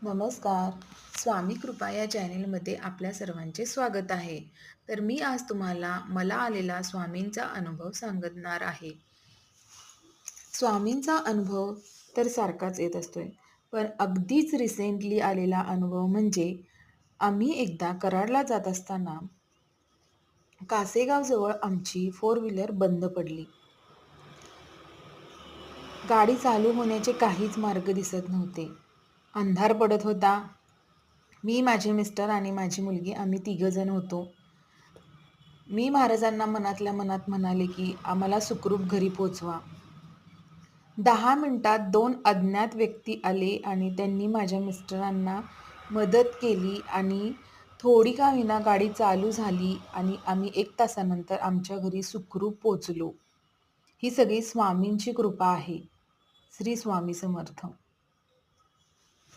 नमस्कार. स्वामी कृपा या चॅनेलमध्ये आपल्या सर्वांचे स्वागत आहे. तर मी आज तुम्हाला मला आलेला स्वामींचा अनुभव सांगणार आहे. स्वामींचा अनुभव तर सारखाच येत असतोय. पण अगदीच रिसेंटली आलेला अनुभव म्हणजे आम्ही एकदा कराडला जात असताना कासेगावजवळ आमची फोर व्हीलर बंद पडली. गाडी चालू होण्याचे काहीच मार्ग दिसत नव्हते. अंधार पडत होता. मी, माझे मिस्टर आणि माझी मुलगी आम्ही तिघंजण होतो. मी महाराजांना मनातल्या मनात म्हणाले, की आम्हाला सुखरूप घरी पोहोचवा. 10 मिनिटात 2 अज्ञात व्यक्ती आले आणि त्यांनी माझ्या मिस्टरांना मदत केली आणि थोडी का होईना गाडी चालू झाली आणि आम्ही 1 तासानंतर आमच्या घरी सुखरूप पोहोचलो. ही सगळी स्वामींची कृपा आहे. श्री स्वामी समर्थ.